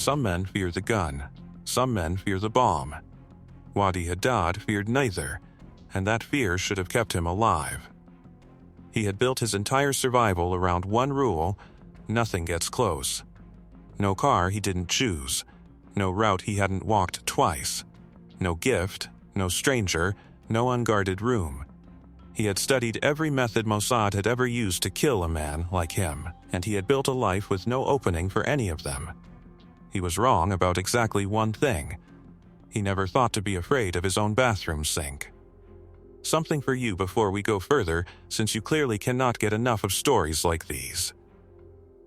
Some men fear the gun. Some men fear the bomb. Wadi Haddad feared neither, and that fear should have kept him alive. He had built his entire survival around one rule: nothing gets close. No car he didn't choose. No route he hadn't walked twice. No gift, no stranger, no unguarded room. He had studied every method Mossad had ever used to kill a man like him, and he had built a life with no opening for any of them. He was wrong about exactly one thing. He never thought to be afraid of his own bathroom sink. Something for you before we go further, since you clearly cannot get enough of stories like these.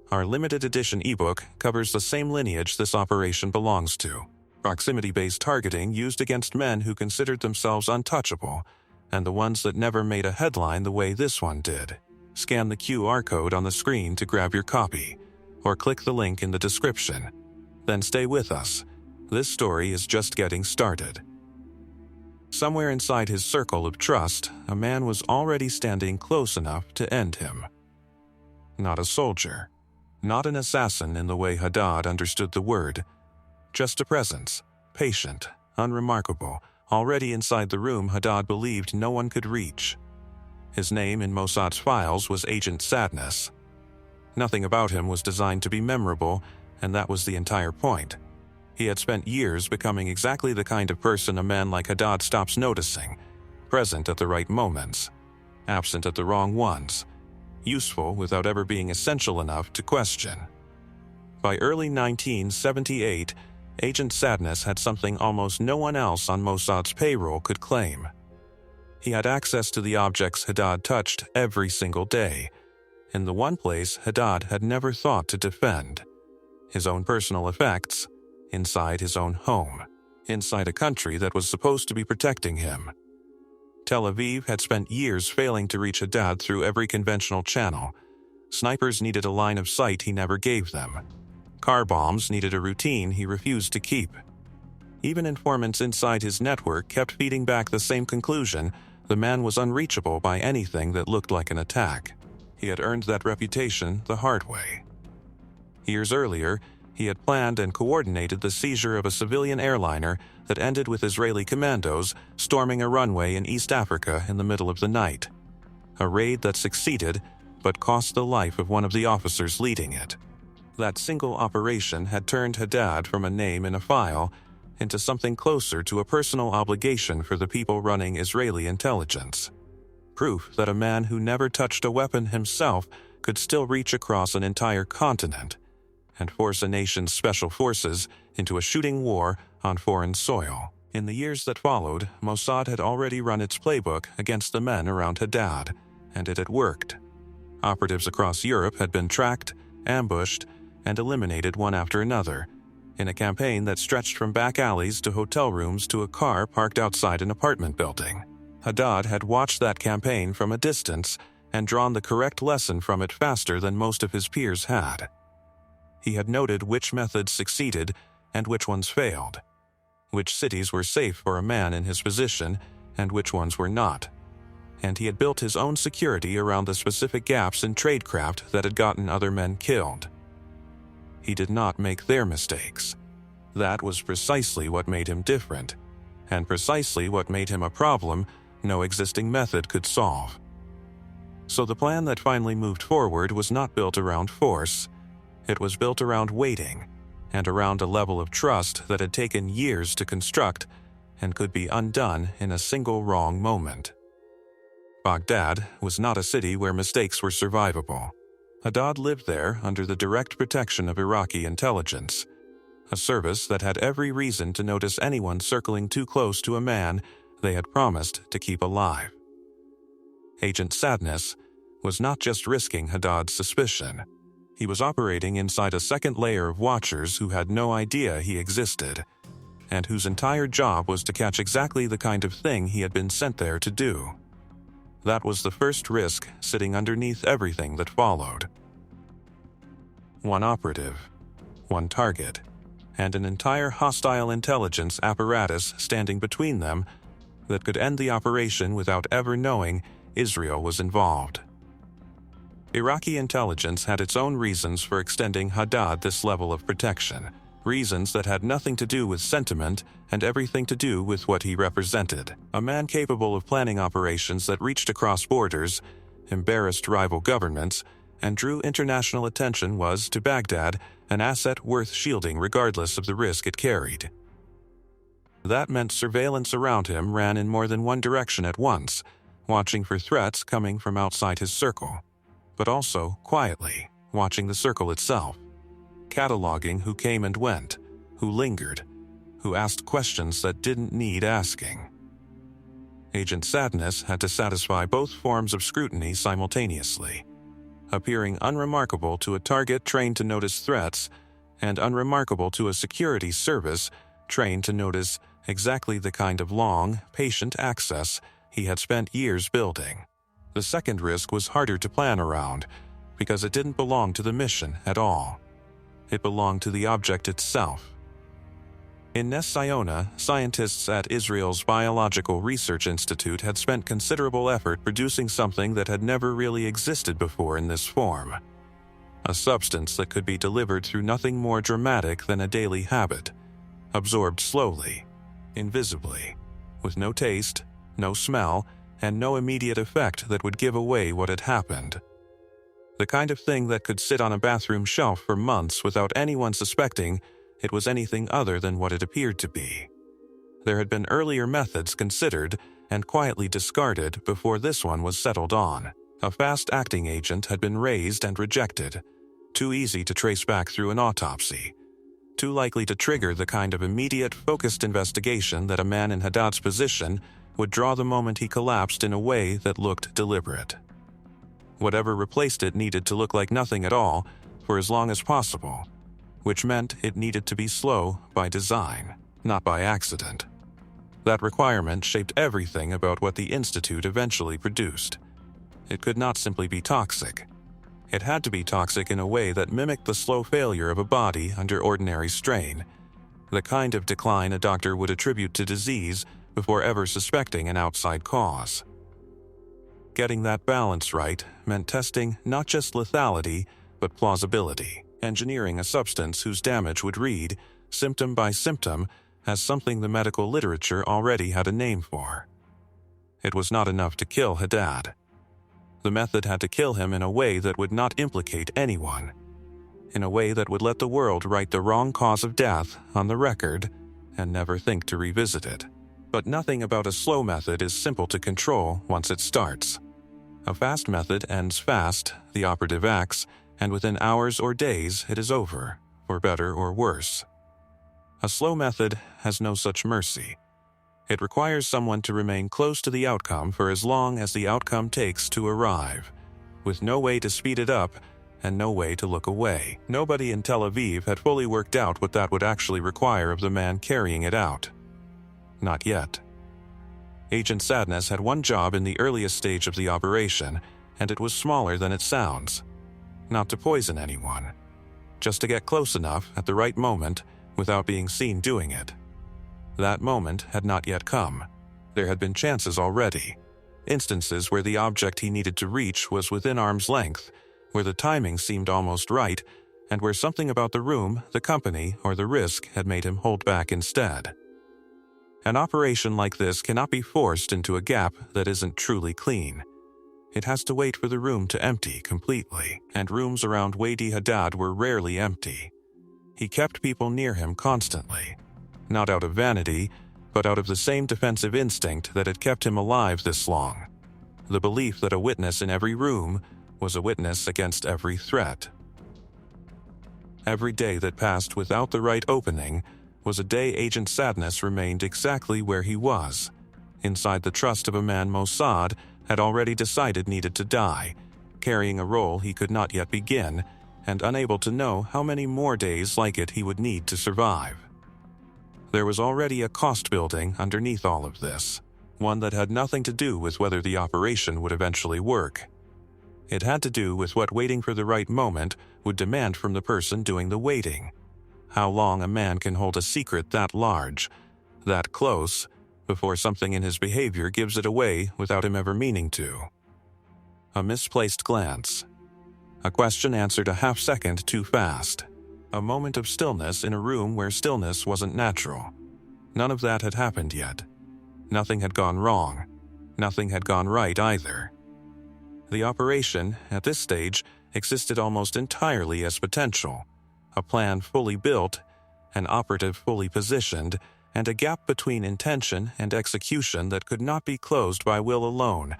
Our limited edition ebook covers the same lineage this operation belongs to: proximity-based targeting used against men who considered themselves untouchable, and the ones that never made a headline the way this one did. Scan the QR code on the screen to grab your copy, or click the link in the description. Then stay with us. This story is just getting started. Somewhere inside his circle of trust, a man was already standing close enough to end him. Not a soldier. Not an assassin in the way Haddad understood the word. Just a presence, patient, unremarkable, already inside the room Haddad believed no one could reach. His name in Mossad's files was Agent Sadness. Nothing about him was designed to be memorable, and that was the entire point. He had spent years becoming exactly the kind of person a man like Haddad stops noticing, present at the right moments, absent at the wrong ones, useful without ever being essential enough to question. By early 1978, Agent Sadness had something almost no one else on Mossad's payroll could claim. He had access to the objects Haddad touched every single day, in the one place Haddad had never thought to defend: his own personal effects, inside his own home, inside a country that was supposed to be protecting him. Tel Aviv had spent years failing to reach Haddad through every conventional channel. Snipers needed a line of sight he never gave them. Car bombs needed a routine he refused to keep. Even informants inside his network kept feeding back the same conclusion: the man was unreachable by anything that looked like an attack. He had earned that reputation the hard way. Years earlier, he had planned and coordinated the seizure of a civilian airliner that ended with Israeli commandos storming a runway in East Africa in the middle of the night. A raid that succeeded, but cost the life of one of the officers leading it. That single operation had turned Haddad from a name in a file into something closer to a personal obligation for the people running Israeli intelligence. Proof that a man who never touched a weapon himself could still reach across an entire continent and force a nation's special forces into a shooting war on foreign soil. In the years that followed, Mossad had already run its playbook against the men around Haddad, and it had worked. Operatives across Europe had been tracked, ambushed, and eliminated one after another, in a campaign that stretched from back alleys to hotel rooms to a car parked outside an apartment building. Haddad had watched that campaign from a distance and drawn the correct lesson from it faster than most of his peers had. He had noted which methods succeeded and which ones failed, which cities were safe for a man in his position and which ones were not, and he had built his own security around the specific gaps in tradecraft that had gotten other men killed. He did not make their mistakes. That was precisely what made him different, and precisely what made him a problem no existing method could solve. So the plan that finally moved forward was not built around force. It was built around waiting, and around a level of trust that had taken years to construct and could be undone in a single wrong moment. Baghdad was not a city where mistakes were survivable. Haddad lived there under the direct protection of Iraqi intelligence, a service that had every reason to notice anyone circling too close to a man they had promised to keep alive. Agent Sadness was not just risking Haddad's suspicion. He was operating inside a second layer of watchers who had no idea he existed, and whose entire job was to catch exactly the kind of thing he had been sent there to do. That was the first risk sitting underneath everything that followed. One operative, one target, and an entire hostile intelligence apparatus standing between them that could end the operation without ever knowing Israel was involved. Iraqi intelligence had its own reasons for extending Haddad this level of protection, reasons that had nothing to do with sentiment and everything to do with what he represented. A man capable of planning operations that reached across borders, embarrassed rival governments, and drew international attention was, to Baghdad, an asset worth shielding regardless of the risk it carried. That meant surveillance around him ran in more than one direction at once, watching for threats coming from outside his circle, but also, quietly, watching the circle itself, cataloging who came and went, who lingered, who asked questions that didn't need asking. Agent Sadness had to satisfy both forms of scrutiny simultaneously, appearing unremarkable to a target trained to notice threats, and unremarkable to a security service trained to notice exactly the kind of long, patient access he had spent years building. The second risk was harder to plan around, because it didn't belong to the mission at all. It belonged to the object itself. In Ness Siona, scientists at Israel's Biological Research Institute had spent considerable effort producing something that had never really existed before in this form. A substance that could be delivered through nothing more dramatic than a daily habit, absorbed slowly, invisibly, with no taste, no smell, and no immediate effect that would give away what had happened. The kind of thing that could sit on a bathroom shelf for months without anyone suspecting it was anything other than what it appeared to be. There had been earlier methods considered and quietly discarded before this one was settled on. A fast-acting agent had been raised and rejected, too easy to trace back through an autopsy, too likely to trigger the kind of immediate, focused investigation that a man in Haddad's position would draw the moment he collapsed in a way that looked deliberate. Whatever replaced it needed to look like nothing at all for as long as possible, which meant it needed to be slow by design, not by accident. That requirement shaped everything about what the Institute eventually produced. It could not simply be toxic. It had to be toxic in a way that mimicked the slow failure of a body under ordinary strain, the kind of decline a doctor would attribute to disease before ever suspecting an outside cause. Getting that balance right meant testing not just lethality, but plausibility. Engineering a substance whose damage would read, symptom by symptom, as something the medical literature already had a name for. It was not enough to kill Haddad. The method had to kill him in a way that would not implicate anyone, in a way that would let the world write the wrong cause of death on the record and never think to revisit it. But nothing about a slow method is simple to control once it starts. A fast method ends fast, the operative acts, and within hours or days it is over, for better or worse. A slow method has no such mercy. It requires someone to remain close to the outcome for as long as the outcome takes to arrive, with no way to speed it up and no way to look away. Nobody in Tel Aviv had fully worked out what that would actually require of the man carrying it out. Not yet. Agent Sadness had one job in the earliest stage of the operation, and it was smaller than it sounds. Not to poison anyone, just to get close enough at the right moment without being seen doing it. That moment had not yet come. There had been chances already, instances where the object he needed to reach was within arm's length, where the timing seemed almost right, and where something about the room, the company, or the risk had made him hold back instead. An operation like this cannot be forced into a gap that isn't truly clean. It has to wait for the room to empty completely, and rooms around Wadi Haddad were rarely empty. He kept people near him constantly, not out of vanity, but out of the same defensive instinct that had kept him alive this long, the belief that a witness in every room was a witness against every threat. Every day that passed without the right opening was a day Agent Sadness remained exactly where he was, inside the trust of a man Mossad had already decided needed to die, carrying a role he could not yet begin, and unable to know how many more days like it he would need to survive. There was already a cost building underneath all of this, one that had nothing to do with whether the operation would eventually work. It had to do with what waiting for the right moment would demand from the person doing the waiting. How long a man can hold a secret that large, that close, before something in his behavior gives it away without him ever meaning to. A misplaced glance. A question answered a half-second too fast. A moment of stillness in a room where stillness wasn't natural. None of that had happened yet. Nothing had gone wrong. Nothing had gone right either. The operation, at this stage, existed almost entirely as potential. A plan fully built, an operative fully positioned, and a gap between intention and execution that could not be closed by will alone,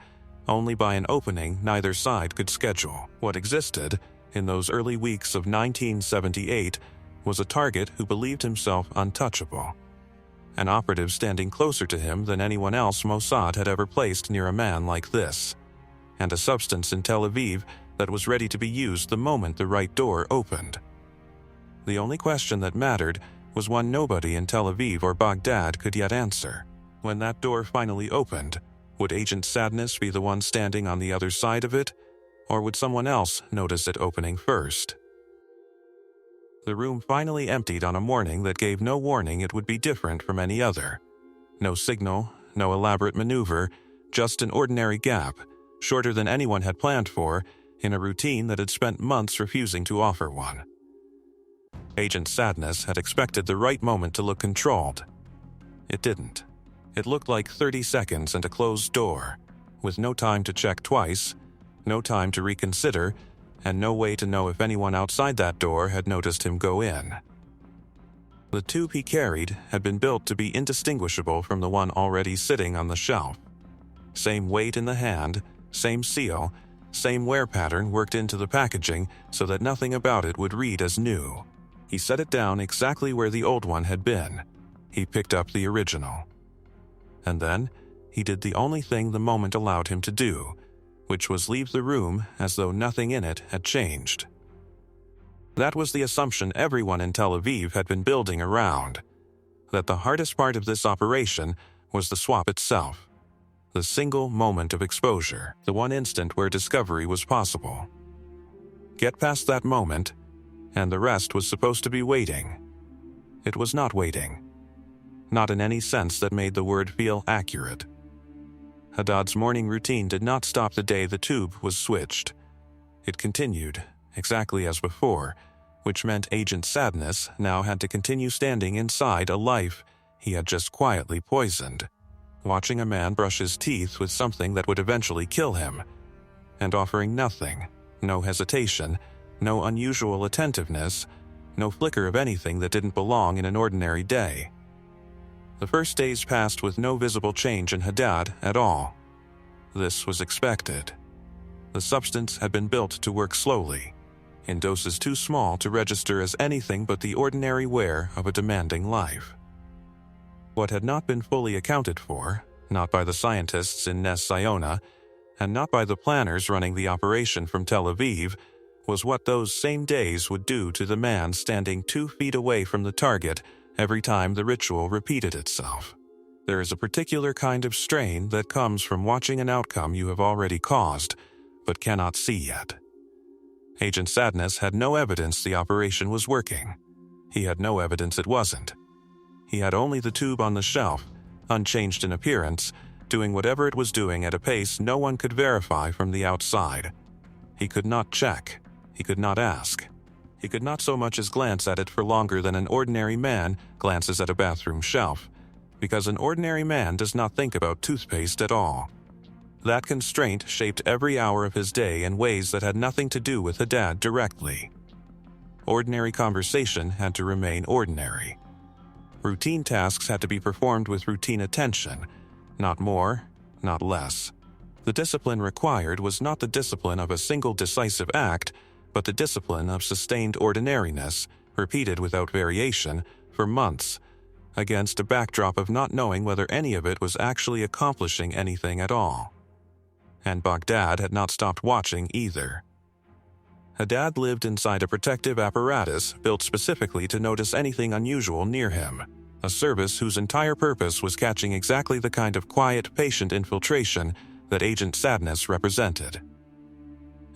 only by an opening neither side could schedule. What existed, in those early weeks of 1978, was a target who believed himself untouchable. An operative standing closer to him than anyone else Mossad had ever placed near a man like this. And a substance in Tel Aviv that was ready to be used the moment the right door opened. The only question that mattered was one nobody in Tel Aviv or Baghdad could yet answer. When that door finally opened, would Agent Sadness be the one standing on the other side of it, or would someone else notice it opening first? The room finally emptied on a morning that gave no warning it would be different from any other. No signal, no elaborate maneuver, just an ordinary gap, shorter than anyone had planned for, in a routine that had spent months refusing to offer one. Agent Sadness had expected the right moment to look controlled. It didn't. It looked like 30 seconds and a closed door, with no time to check twice, no time to reconsider, and no way to know if anyone outside that door had noticed him go in. The tube he carried had been built to be indistinguishable from the one already sitting on the shelf. Same weight in the hand, same seal, same wear pattern worked into the packaging so that nothing about it would read as new. He set it down exactly where the old one had been. He picked up the original. And then, he did the only thing the moment allowed him to do, which was leave the room as though nothing in it had changed. That was the assumption everyone in Tel Aviv had been building around, that the hardest part of this operation was the swap itself, the single moment of exposure, the one instant where discovery was possible. Get past that moment, and the rest was supposed to be waiting. It was not waiting. Not in any sense that made the word feel accurate. Haddad's morning routine did not stop the day the tube was switched. It continued, exactly as before, which meant Agent Sadness now had to continue standing inside a life he had just quietly poisoned, watching a man brush his teeth with something that would eventually kill him, and offering nothing, no hesitation, no unusual attentiveness, no flicker of anything that didn't belong in an ordinary day. The first days passed with no visible change in Haddad at all. This was expected. The substance had been built to work slowly, in doses too small to register as anything but the ordinary wear of a demanding life. What had not been fully accounted for, not by the scientists in Nes Ziona, and not by the planners running the operation from Tel Aviv, was what those same days would do to the man standing 2 feet away from the target every time the ritual repeated itself. There is a particular kind of strain that comes from watching an outcome you have already caused, but cannot see yet. Agent Sadness had no evidence the operation was working. He had no evidence it wasn't. He had only the tube on the shelf, unchanged in appearance, doing whatever it was doing at a pace no one could verify from the outside. He could not check. He could not ask. He could not so much as glance at it for longer than an ordinary man glances at a bathroom shelf, because an ordinary man does not think about toothpaste at all. That constraint shaped every hour of his day in ways that had nothing to do with Haddad directly. Ordinary conversation had to remain ordinary. Routine tasks had to be performed with routine attention, not more, not less. The discipline required was not the discipline of a single decisive act, but the discipline of sustained ordinariness, repeated without variation, for months, against a backdrop of not knowing whether any of it was actually accomplishing anything at all. And Baghdad had not stopped watching either. Haddad lived inside a protective apparatus built specifically to notice anything unusual near him, a service whose entire purpose was catching exactly the kind of quiet, patient infiltration that Agent Sadness represented.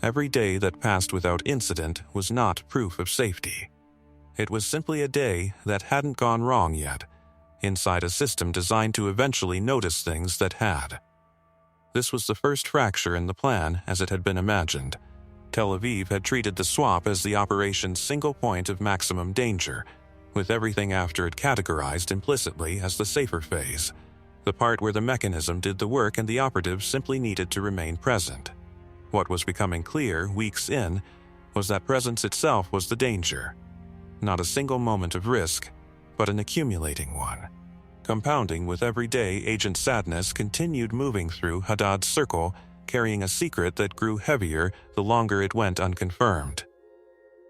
Every day that passed without incident was not proof of safety. It was simply a day that hadn't gone wrong yet, inside a system designed to eventually notice things that had. This was the first fracture in the plan as it had been imagined, Tel Aviv had treated the swap as the operation's single point of maximum danger, with everything after it categorized implicitly as the safer phase, the part where the mechanism did the work and the operative simply needed to remain present. What was becoming clear weeks in was that presence itself was the danger. Not a single moment of risk, but an accumulating one. Compounding with every day, Agent Sadness continued moving through Haddad's circle, carrying a secret that grew heavier the longer it went unconfirmed.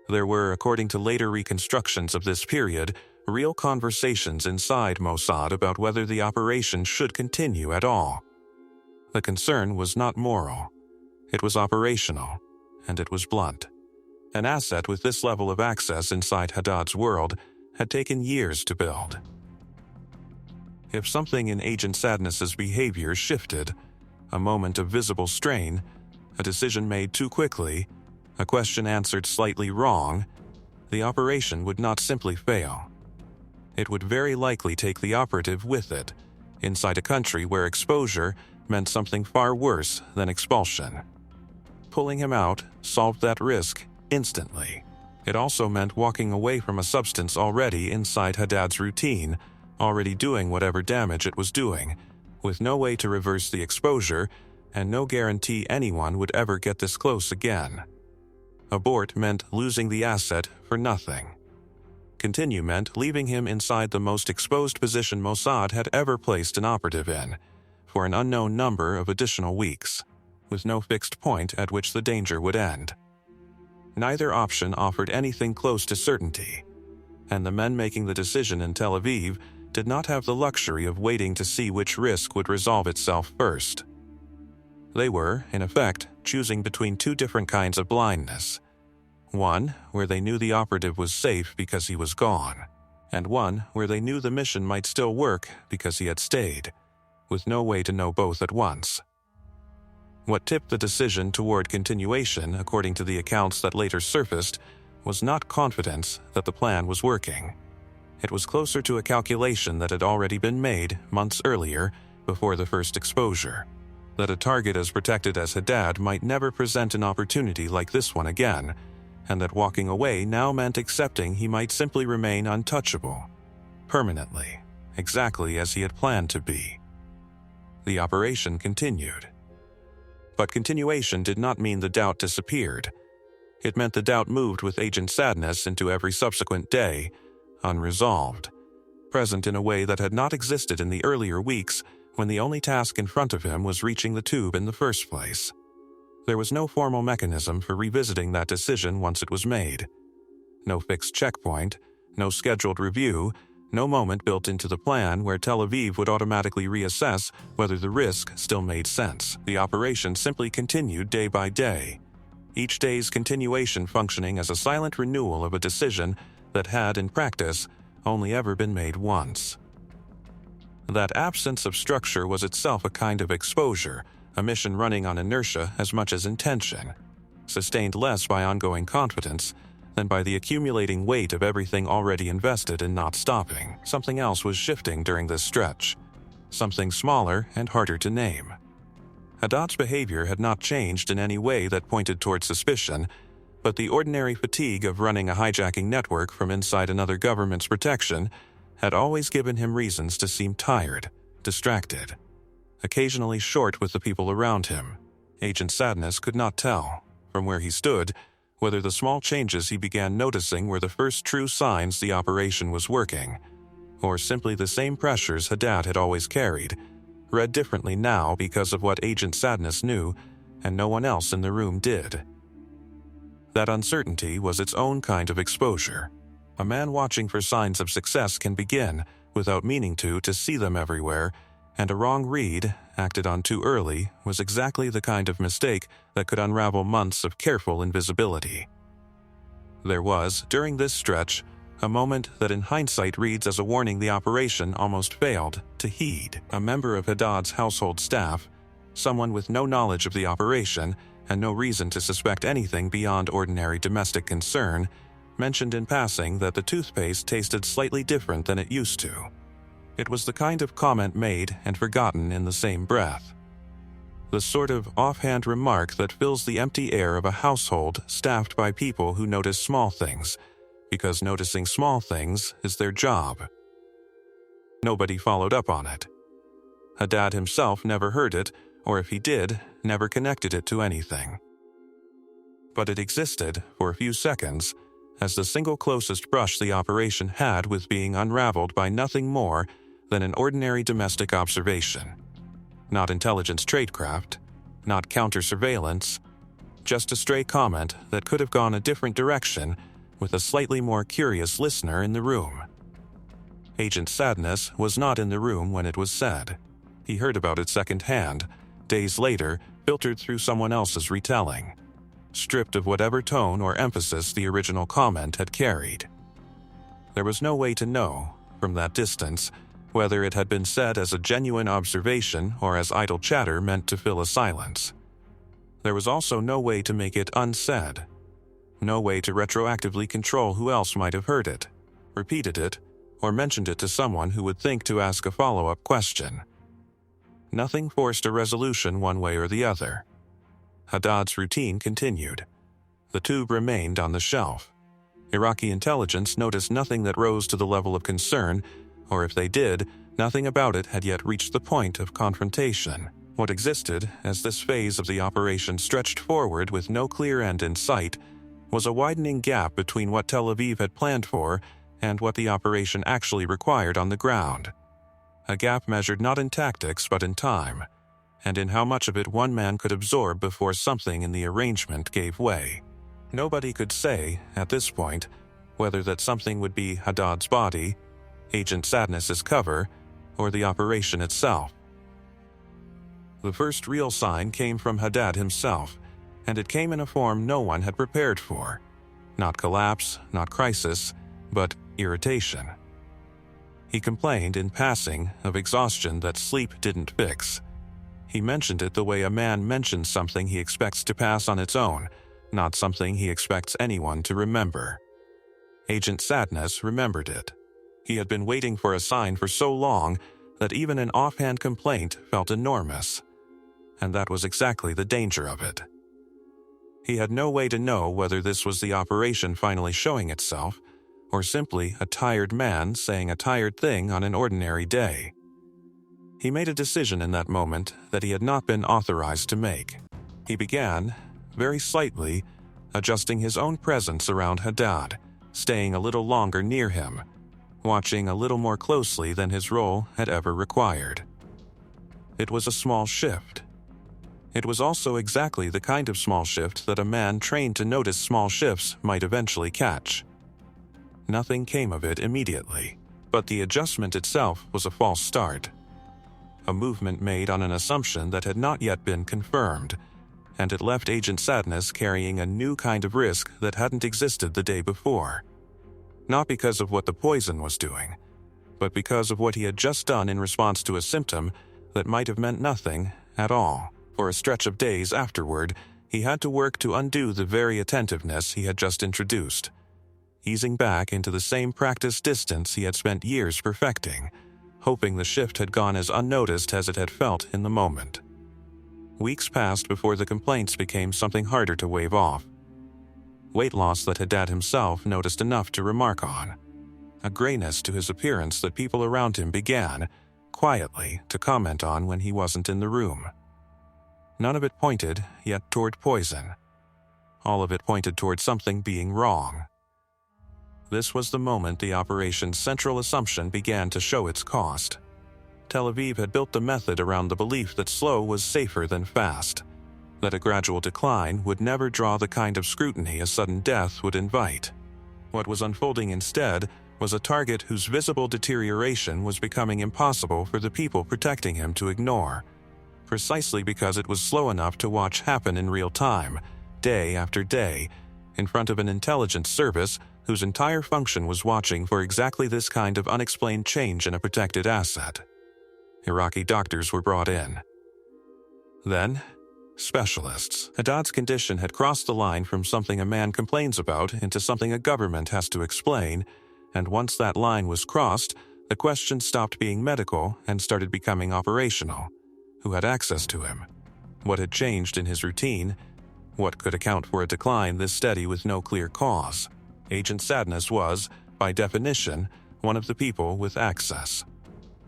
There were, according to later reconstructions of this period, real conversations inside Mossad about whether the operation should continue at all. The concern was not moral. It was operational, and it was blunt. An asset with this level of access inside Haddad's world had taken years to build. If something in Agent Sadness's behavior shifted, a moment of visible strain, a decision made too quickly, a question answered slightly wrong, the operation would not simply fail. It would very likely take the operative with it, inside a country where exposure meant something far worse than expulsion. Pulling him out solved that risk instantly. It also meant walking away from a substance already inside Haddad's routine, already doing whatever damage it was doing, with no way to reverse the exposure and no guarantee anyone would ever get this close again. Abort meant losing the asset for nothing. Continue meant leaving him inside the most exposed position Mossad had ever placed an operative in, for an unknown number of additional weeks, with no fixed point at which the danger would end. Neither option offered anything close to certainty, and the men making the decision in Tel Aviv did not have the luxury of waiting to see which risk would resolve itself first. They were, in effect, choosing between two different kinds of blindness. One, where they knew the operative was safe because he was gone, and one where they knew the mission might still work because he had stayed, with no way to know both at once. What tipped the decision toward continuation, according to the accounts that later surfaced, was not confidence that the plan was working. It was closer to a calculation that had already been made months earlier, before the first exposure, that a target as protected as Haddad might never present an opportunity like this one again, and that walking away now meant accepting he might simply remain untouchable, permanently, exactly as he had planned to be. The operation continued. But continuation did not mean the doubt disappeared. It meant the doubt moved with Agent Sadness into every subsequent day, unresolved, present in a way that had not existed in the earlier weeks when the only task in front of him was reaching the tube in the first place. There was no formal mechanism for revisiting that decision once it was made. No fixed checkpoint, no scheduled review, no moment built into the plan where Tel Aviv would automatically reassess whether the risk still made sense. The operation simply continued day by day, each day's continuation functioning as a silent renewal of a decision that had, in practice, only ever been made once. That absence of structure was itself a kind of exposure, a mission running on inertia as much as intention, sustained less by ongoing confidence than by the accumulating weight of everything already invested in not stopping. Something else was shifting during this stretch, something smaller and harder to name. Haddad's behavior had not changed in any way that pointed toward suspicion, but the ordinary fatigue of running a hijacking network from inside another government's protection had always given him reasons to seem tired, distracted, occasionally short with the people around him. Agent Sadness could not tell, from where he stood, whether the small changes he began noticing were the first true signs the operation was working, or simply the same pressures Haddad had always carried, read differently now because of what Agent Sadness knew and no one else in the room did. That uncertainty was its own kind of exposure. A man watching for signs of success can begin, without meaning to see them everywhere, and a wrong read, acted on too early, was exactly the kind of mistake that could unravel months of careful invisibility. There was, during this stretch, a moment that in hindsight reads as a warning the operation almost failed to heed. A member of Haddad's household staff, someone with no knowledge of the operation and no reason to suspect anything beyond ordinary domestic concern, mentioned in passing that the toothpaste tasted slightly different than it used to. It was the kind of comment made and forgotten in the same breath. The sort of offhand remark that fills the empty air of a household staffed by people who notice small things, because noticing small things is their job. Nobody followed up on it. Haddad himself never heard it, or if he did, never connected it to anything. But it existed, for a few seconds, as the single closest brush the operation had with being unraveled by nothing more than an ordinary domestic observation. Not intelligence tradecraft, not counter-surveillance, just a stray comment that could have gone a different direction with a slightly more curious listener in the room. Agent Sadness was not in the room when it was said. He heard about it secondhand, days later, filtered through someone else's retelling, stripped of whatever tone or emphasis the original comment had carried. There was no way to know, from that distance, whether it had been said as a genuine observation or as idle chatter meant to fill a silence. There was also no way to make it unsaid. No way to retroactively control who else might have heard it, repeated it, or mentioned it to someone who would think to ask a follow-up question. Nothing forced a resolution one way or the other. Haddad's routine continued. The tube remained on the shelf. Iraqi intelligence noticed nothing that rose to the level of concern, or if they did, nothing about it had yet reached the point of confrontation. What existed, as this phase of the operation stretched forward with no clear end in sight, was a widening gap between what Tel Aviv had planned for and what the operation actually required on the ground. A gap measured not in tactics but in time, and in how much of it one man could absorb before something in the arrangement gave way. Nobody could say, at this point, whether that something would be Haddad's body, Agent Sadness's cover, or the operation itself. The first real sign came from Haddad himself, and it came in a form no one had prepared for. Not collapse, not crisis, but irritation. He complained in passing of exhaustion that sleep didn't fix. He mentioned it the way a man mentions something he expects to pass on its own, not something he expects anyone to remember. Agent Sadness remembered it. He had been waiting for a sign for so long that even an offhand complaint felt enormous. And that was exactly the danger of it. He had no way to know whether this was the operation finally showing itself, or simply a tired man saying a tired thing on an ordinary day. He made a decision in that moment that he had not been authorized to make. He began, very slightly, adjusting his own presence around Haddad, staying a little longer near him, watching a little more closely than his role had ever required. It was a small shift. It was also exactly the kind of small shift that a man trained to notice small shifts might eventually catch. Nothing came of it immediately, but the adjustment itself was a false start. A movement made on an assumption that had not yet been confirmed, and it left Agent Sadness carrying a new kind of risk that hadn't existed the day before. Not because of what the poison was doing, but because of what he had just done in response to a symptom that might have meant nothing at all. For a stretch of days afterward, he had to work to undo the very attentiveness he had just introduced, easing back into the same practice distance he had spent years perfecting, hoping the shift had gone as unnoticed as it had felt in the moment. Weeks passed before the complaints became something harder to wave off. Weight loss that Haddad himself noticed enough to remark on. A grayness to his appearance that people around him began, quietly, to comment on when he wasn't in the room. None of it pointed, yet, toward poison. All of it pointed toward something being wrong. This was the moment the operation's central assumption began to show its cost. Tel Aviv had built the method around the belief that slow was safer than fast, that a gradual decline would never draw the kind of scrutiny a sudden death would invite. What was unfolding instead was a target whose visible deterioration was becoming impossible for the people protecting him to ignore, precisely because it was slow enough to watch happen in real time, day after day, in front of an intelligence service whose entire function was watching for exactly this kind of unexplained change in a protected asset. Iraqi doctors were brought in. Then, specialists. Haddad's condition had crossed the line from something a man complains about into something a government has to explain, and once that line was crossed, the question stopped being medical and started becoming operational. Who had access to him? What had changed in his routine? What could account for a decline this steady with no clear cause? Agent Sadness was, by definition, one of the people with access.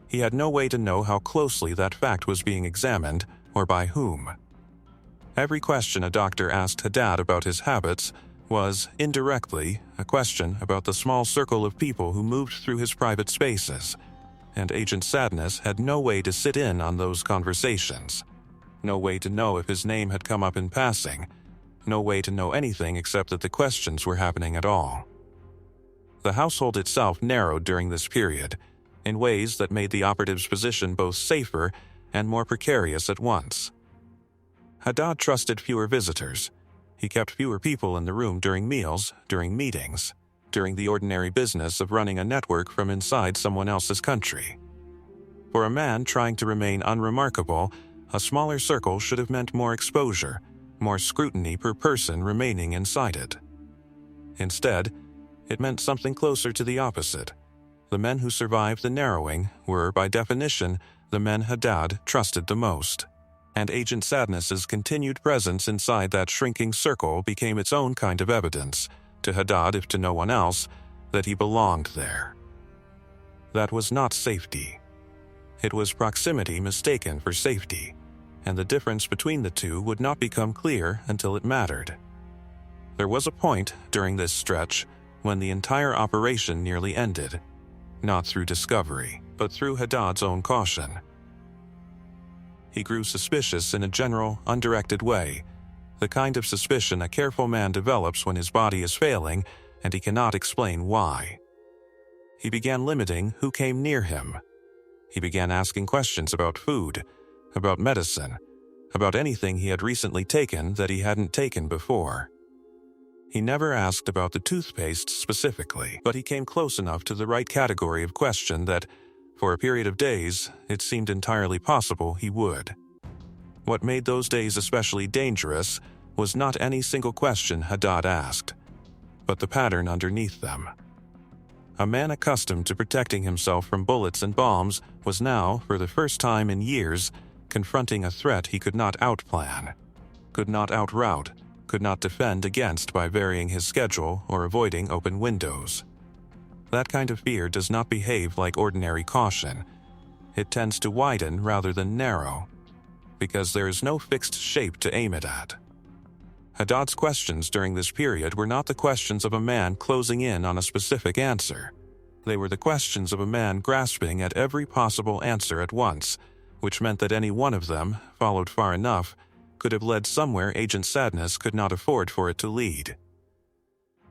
He had no way to know how closely that fact was being examined, or by whom. Every question a doctor asked Haddad about his habits was, indirectly, a question about the small circle of people who moved through his private spaces, and Agent Sadness had no way to sit in on those conversations. No way to know if his name had come up in passing. No way to know anything except that the questions were happening at all. The household itself narrowed during this period, in ways that made the operative's position both safer and more precarious at once. Haddad trusted fewer visitors. He kept fewer people in the room during meals, during meetings, during the ordinary business of running a network from inside someone else's country. For a man trying to remain unremarkable, a smaller circle should have meant more exposure, more scrutiny per person remaining inside it. Instead, it meant something closer to the opposite. The men who survived the narrowing were, by definition, the men Haddad trusted the most. And Agent Sadness's continued presence inside that shrinking circle became its own kind of evidence, to Haddad if to no one else, that he belonged there. That was not safety. It was proximity mistaken for safety, and the difference between the two would not become clear until it mattered. There was a point during this stretch when the entire operation nearly ended, not through discovery, but through Haddad's own caution. He grew suspicious in a general, undirected way, the kind of suspicion a careful man develops when his body is failing and he cannot explain why. He began limiting who came near him. He began asking questions about food, about medicine, about anything he had recently taken that he hadn't taken before. He never asked about the toothpaste specifically, but he came close enough to the right category of question that, for a period of days, it seemed entirely possible he would. What made those days especially dangerous was not any single question Haddad asked, but the pattern underneath them. A man accustomed to protecting himself from bullets and bombs was now, for the first time in years, confronting a threat he could not outplan, could not outroute, could not defend against by varying his schedule or avoiding open windows. That kind of fear does not behave like ordinary caution. It tends to widen rather than narrow, because there is no fixed shape to aim it at. Haddad's questions during this period were not the questions of a man closing in on a specific answer. They were the questions of a man grasping at every possible answer at once, which meant that any one of them, followed far enough, could have led somewhere Agent Sadness could not afford for it to lead.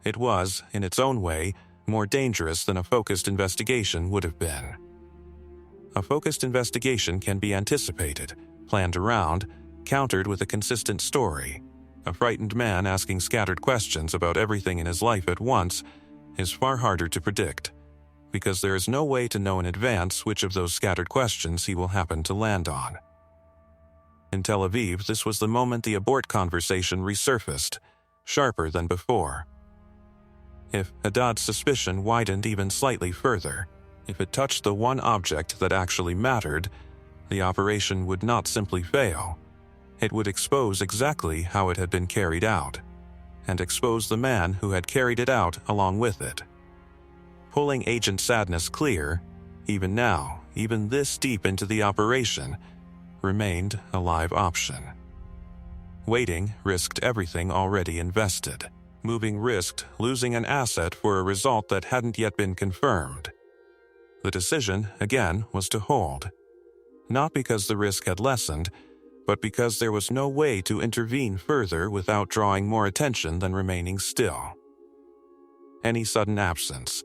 It was, in its own way, more dangerous than a focused investigation would have been. A focused investigation can be anticipated, planned around, countered with a consistent story. A frightened man asking scattered questions about everything in his life at once is far harder to predict, because there is no way to know in advance which of those scattered questions he will happen to land on. In Tel Aviv, this was the moment the abort conversation resurfaced, sharper than before. If Haddad's suspicion widened even slightly further, if it touched the one object that actually mattered, the operation would not simply fail. It would expose exactly how it had been carried out, and expose the man who had carried it out along with it. Pulling Agent Sadness clear, even now, even this deep into the operation, remained a live option. Waiting risked everything already invested. Moving risked losing an asset for a result that hadn't yet been confirmed. The decision, again, was to hold. Not because the risk had lessened, but because there was no way to intervene further without drawing more attention than remaining still. Any sudden absence,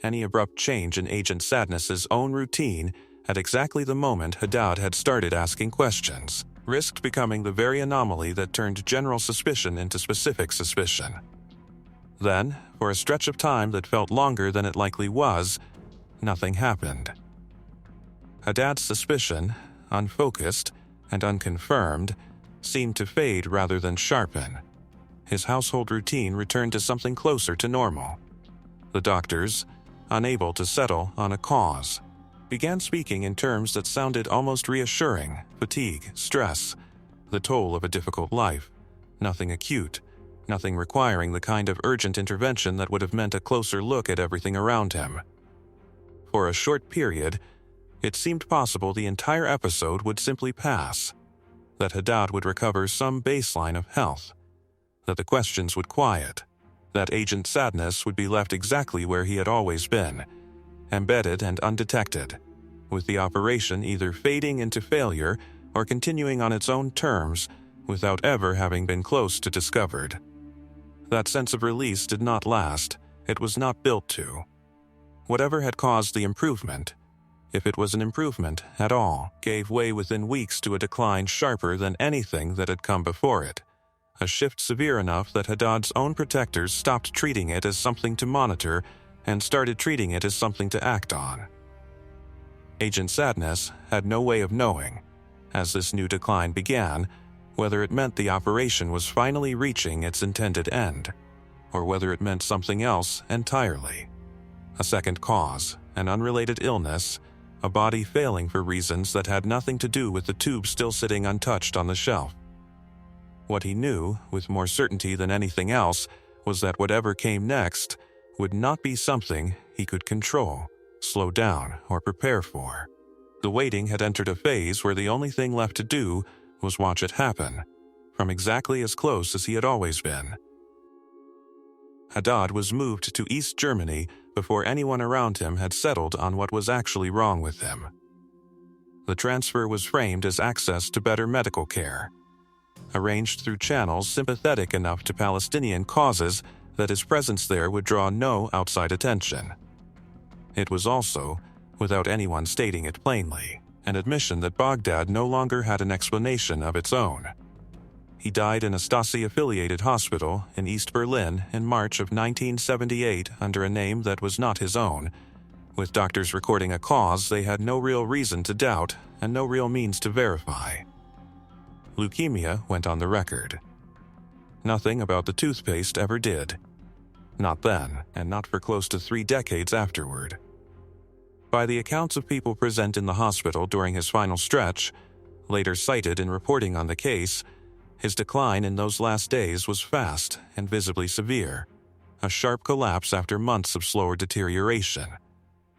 any abrupt change in Agent Sadness's own routine at exactly the moment Haddad had started asking questions, risked becoming the very anomaly that turned general suspicion into specific suspicion. Then, for a stretch of time that felt longer than it likely was, nothing happened. Haddad's suspicion, unfocused and unconfirmed, seemed to fade rather than sharpen. His household routine returned to something closer to normal. The doctors, unable to settle on a cause, began speaking in terms that sounded almost reassuring: fatigue, stress, the toll of a difficult life, nothing acute, nothing requiring the kind of urgent intervention that would have meant a closer look at everything around him. For a short period, it seemed possible the entire episode would simply pass, that Haddad would recover some baseline of health, that the questions would quiet, that Agent Sadness would be left exactly where he had always been, embedded and undetected, with the operation either fading into failure or continuing on its own terms without ever having been close to discovered. That sense of release did not last. It was not built to. Whatever had caused the improvement, if it was an improvement at all, gave way within weeks to a decline sharper than anything that had come before it, a shift severe enough that Haddad's own protectors stopped treating it as something to monitor and started treating it as something to act on. Agent Sadness had no way of knowing, as this new decline began, whether it meant the operation was finally reaching its intended end, or whether it meant something else entirely. A second cause, an unrelated illness, a body failing for reasons that had nothing to do with the tube still sitting untouched on the shelf. What he knew, with more certainty than anything else, was that whatever came next would not be something he could control, slow down, or prepare for. The waiting had entered a phase where the only thing left to do was watch it happen, from exactly as close as he had always been. Haddad was moved to East Germany before anyone around him had settled on what was actually wrong with him. The transfer was framed as access to better medical care, arranged through channels sympathetic enough to Palestinian causes that his presence there would draw no outside attention. It was also, without anyone stating it plainly, an admission that Baghdad no longer had an explanation of its own. He died in a Stasi-affiliated hospital in East Berlin in March of 1978 under a name that was not his own, with doctors recording a cause they had no real reason to doubt and no real means to verify. Leukemia went on the record. Nothing about the toothpaste ever did. Not then, and not for close to 3 decades afterward. By the accounts of people present in the hospital during his final stretch, later cited in reporting on the case, his decline in those last days was fast and visibly severe, a sharp collapse after months of slower deterioration,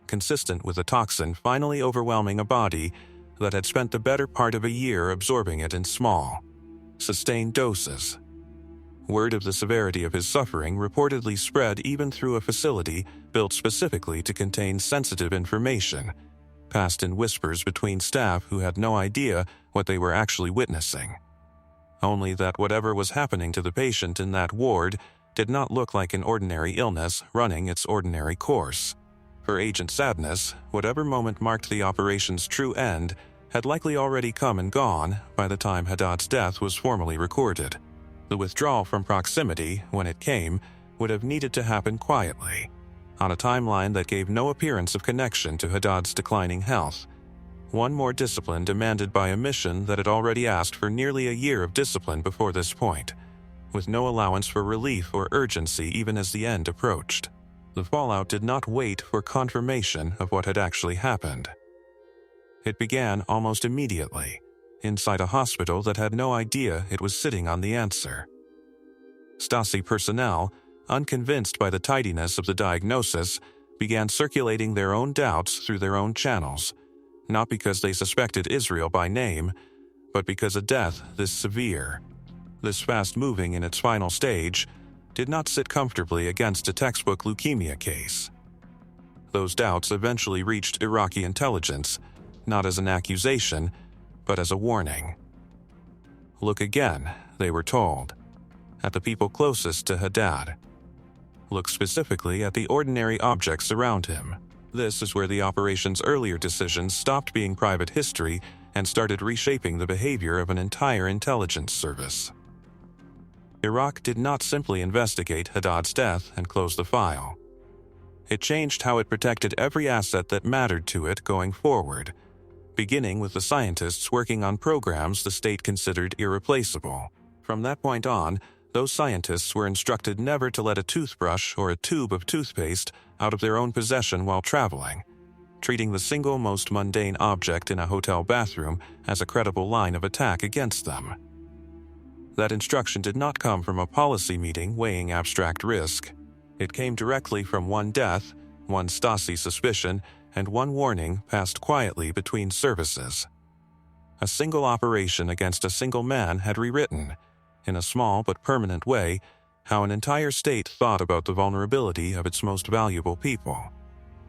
consistent with a toxin finally overwhelming a body that had spent the better part of a year absorbing it in small, sustained doses. Word of the severity of his suffering reportedly spread even through a facility built specifically to contain sensitive information, passed in whispers between staff who had no idea what they were actually witnessing. Only that whatever was happening to the patient in that ward did not look like an ordinary illness running its ordinary course. For Agent Sadness, whatever moment marked the operation's true end had likely already come and gone by the time Haddad's death was formally recorded. The withdrawal from proximity, when it came, would have needed to happen quietly, on a timeline that gave no appearance of connection to Haddad's declining health. One more discipline demanded by a mission that had already asked for nearly a year of discipline before this point, with no allowance for relief or urgency even as the end approached. The fallout did not wait for confirmation of what had actually happened. It began almost immediately, inside a hospital that had no idea it was sitting on the answer. Stasi personnel, unconvinced by the tidiness of the diagnosis, began circulating their own doubts through their own channels, not because they suspected Israel by name, but because a death this severe, this fast-moving in its final stage, did not sit comfortably against a textbook leukemia case. Those doubts eventually reached Iraqi intelligence, not as an accusation, but as a warning. Look again, they were told, at the people closest to Haddad. Look specifically at the ordinary objects around him. This is where the operation's earlier decisions stopped being private history and started reshaping the behavior of an entire intelligence service. Iraq did not simply investigate Haddad's death and close the file. It changed how it protected every asset that mattered to it going forward, beginning with the scientists working on programs the state considered irreplaceable. From that point on, those scientists were instructed never to let a toothbrush or a tube of toothpaste out of their own possession while traveling, treating the single most mundane object in a hotel bathroom as a credible line of attack against them. That instruction did not come from a policy meeting weighing abstract risk. It came directly from one death, one Stasi suspicion, and one warning passed quietly between services. A single operation against a single man had rewritten, in a small but permanent way, how an entire state thought about the vulnerability of its most valuable people.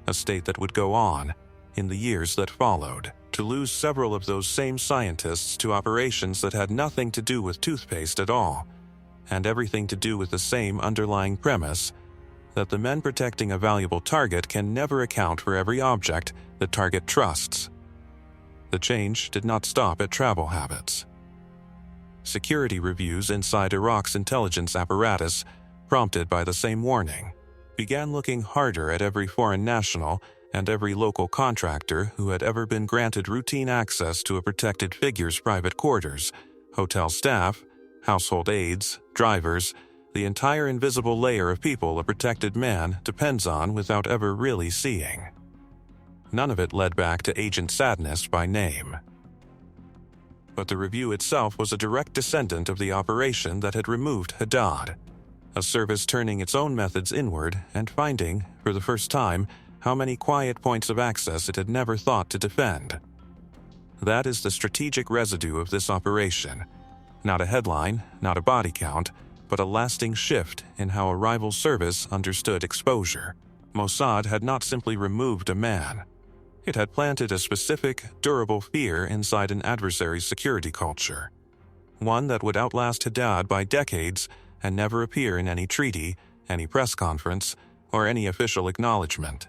A state that would go on, in the years that followed, to lose several of those same scientists to operations that had nothing to do with toothpaste at all, and everything to do with the same underlying premise that the men protecting a valuable target can never account for every object the target trusts. The change did not stop at travel habits. Security reviews inside Iraq's intelligence apparatus, prompted by the same warning, began looking harder at every foreign national and every local contractor who had ever been granted routine access to a protected figure's private quarters, hotel staff, household aides, drivers, the entire invisible layer of people a protected man depends on without ever really seeing. None of it led back to Agent Sadness by name. But the review itself was a direct descendant of the operation that had removed Haddad, a service turning its own methods inward and finding, for the first time, how many quiet points of access it had never thought to defend. That is the strategic residue of this operation. Not a headline, not a body count, but a lasting shift in how a rival service understood exposure. Mossad had not simply removed a man. It had planted a specific, durable fear inside an adversary's security culture. One that would outlast Haddad by decades and never appear in any treaty, any press conference, or any official acknowledgement.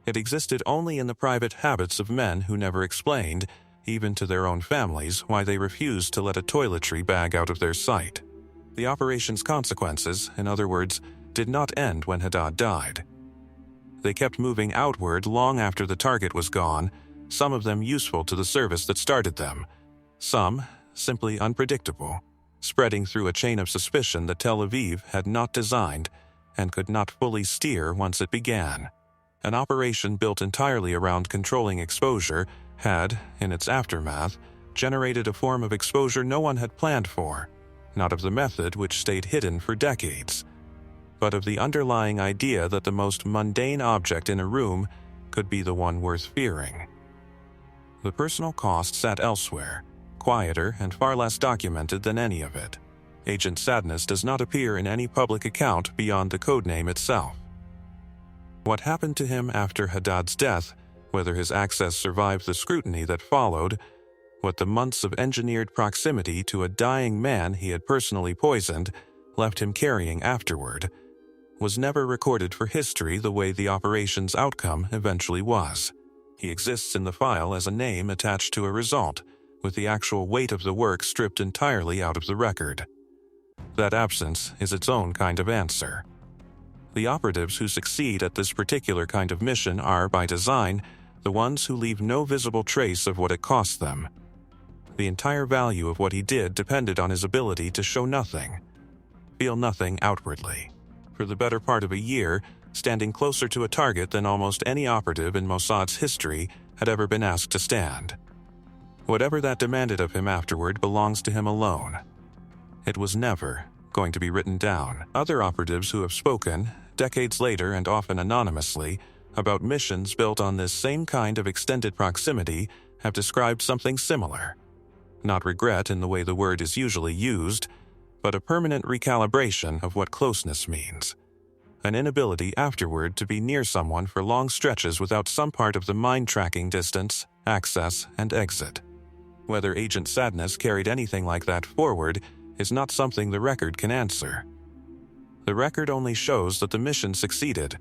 It existed only in the private habits of men who never explained, even to their own families, why they refused to let a toiletry bag out of their sight. The operation's consequences, in other words, did not end when Haddad died. They kept moving outward long after the target was gone, some of them useful to the service that started them, some simply unpredictable, spreading through a chain of suspicion that Tel Aviv had not designed and could not fully steer once it began. An operation built entirely around controlling exposure had, in its aftermath, generated a form of exposure no one had planned for, not of the method which stayed hidden for decades, but of the underlying idea that the most mundane object in a room could be the one worth fearing. The personal cost sat elsewhere, quieter and far less documented than any of it. Agent Sadness does not appear in any public account beyond the codename itself. What happened to him after Haddad's death, whether his access survived the scrutiny that followed, what the months of engineered proximity to a dying man he had personally poisoned left him carrying afterward, was never recorded for history the way the operation's outcome eventually was. He exists in the file as a name attached to a result, with the actual weight of the work stripped entirely out of the record. That absence is its own kind of answer. The operatives who succeed at this particular kind of mission are, by design, the ones who leave no visible trace of what it cost them. The entire value of what he did depended on his ability to show nothing, feel nothing outwardly. For the better part of a year, standing closer to a target than almost any operative in Mossad's history had ever been asked to stand. Whatever that demanded of him afterward belongs to him alone. It was never going to be written down. Other operatives who have spoken, decades later and often anonymously, about missions built on this same kind of extended proximity have described something similar. Not regret in the way the word is usually used, but a permanent recalibration of what closeness means. An inability afterward to be near someone for long stretches without some part of the mind-tracking distance, access, and exit. Whether Agent Sadness carried anything like that forward is not something the record can answer. The record only shows that the mission succeeded,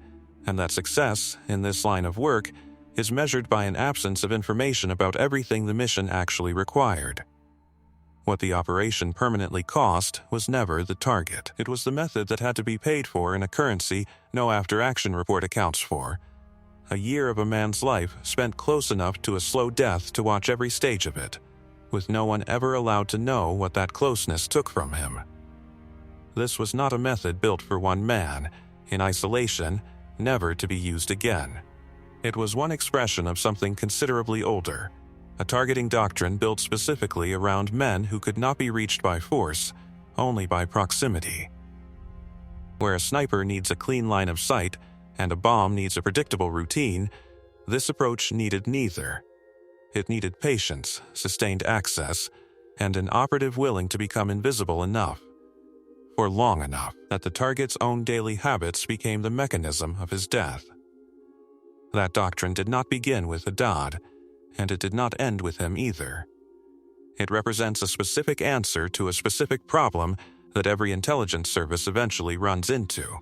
and that success, in this line of work, is measured by an absence of information about everything the mission actually required. What the operation permanently cost was never the target. It was the method that had to be paid for in a currency no after-action report accounts for. A year of a man's life spent close enough to a slow death to watch every stage of it, with no one ever allowed to know what that closeness took from him. This was not a method built for one man, in isolation, never to be used again. It was one expression of something considerably older, a targeting doctrine built specifically around men who could not be reached by force, only by proximity. Where a sniper needs a clean line of sight and a bomb needs a predictable routine, this approach needed neither. It needed patience, sustained access, and an operative willing to become invisible enough, for long enough, that the target's own daily habits became the mechanism of his death. That doctrine did not begin with Haddad, and it did not end with him either. It represents a specific answer to a specific problem that every intelligence service eventually runs into.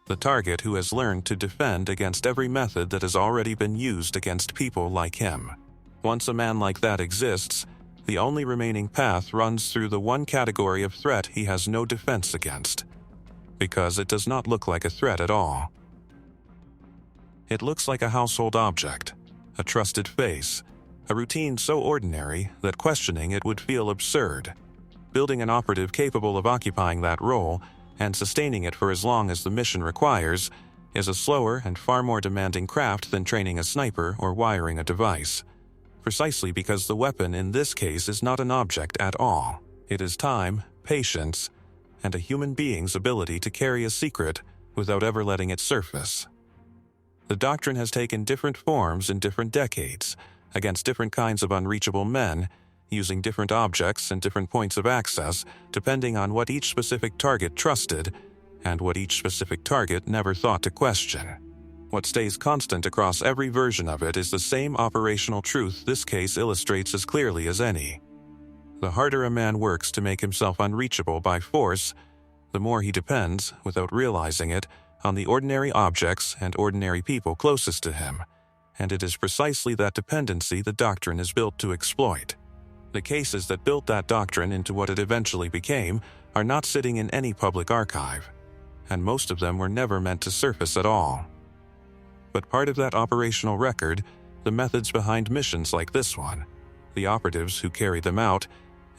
The target who has learned to defend against every method that has already been used against people like him. Once a man like that exists, the only remaining path runs through the one category of threat he has no defense against, because it does not look like a threat at all. It looks like a household object, a trusted face, a routine so ordinary that questioning it would feel absurd. Building an operative capable of occupying that role and sustaining it for as long as the mission requires is a slower and far more demanding craft than training a sniper or wiring a device. Precisely because the weapon in this case is not an object at all. It is time, patience, and a human being's ability to carry a secret without ever letting it surface. The doctrine has taken different forms in different decades, against different kinds of unreachable men, using different objects and different points of access, depending on what each specific target trusted and what each specific target never thought to question. What stays constant across every version of it is the same operational truth this case illustrates as clearly as any. The harder a man works to make himself unreachable by force, the more he depends, without realizing it, on the ordinary objects and ordinary people closest to him, and it is precisely that dependency the doctrine is built to exploit. The cases that built that doctrine into what it eventually became are not sitting in any public archive, and most of them were never meant to surface at all. But part of that operational record, the methods behind missions like this one, the operatives who carry them out,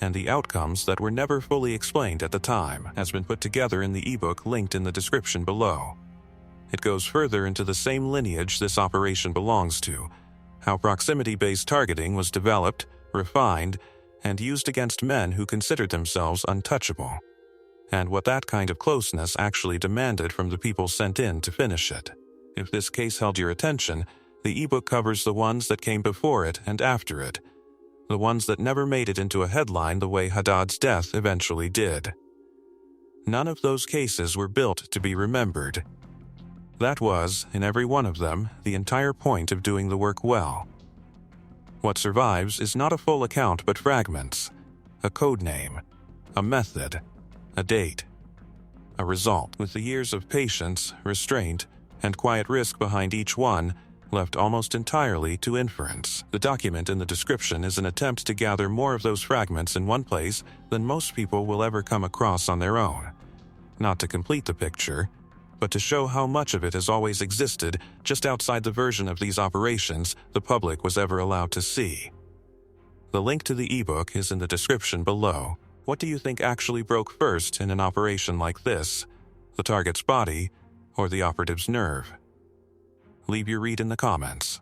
and the outcomes that were never fully explained at the time, has been put together in the ebook linked in the description below. It goes further into the same lineage this operation belongs to, how proximity-based targeting was developed, refined, and used against men who considered themselves untouchable, and what that kind of closeness actually demanded from the people sent in to finish it. If this case held your attention, the ebook covers the ones that came before it and after it, the ones that never made it into a headline the way Haddad's death eventually did. None of those cases were built to be remembered. That was, in every one of them, the entire point of doing the work well. What survives is not a full account but fragments, a code name, a method, a date, a result, with the years of patience, restraint, and quiet risk behind each one, left almost entirely to inference. The document in the description is an attempt to gather more of those fragments in one place than most people will ever come across on their own. Not to complete the picture, but to show how much of it has always existed just outside the version of these operations the public was ever allowed to see. The link to the ebook is in the description below. What do you think actually broke first in an operation like this? The target's body, or the operative's nerve? Leave your read in the comments.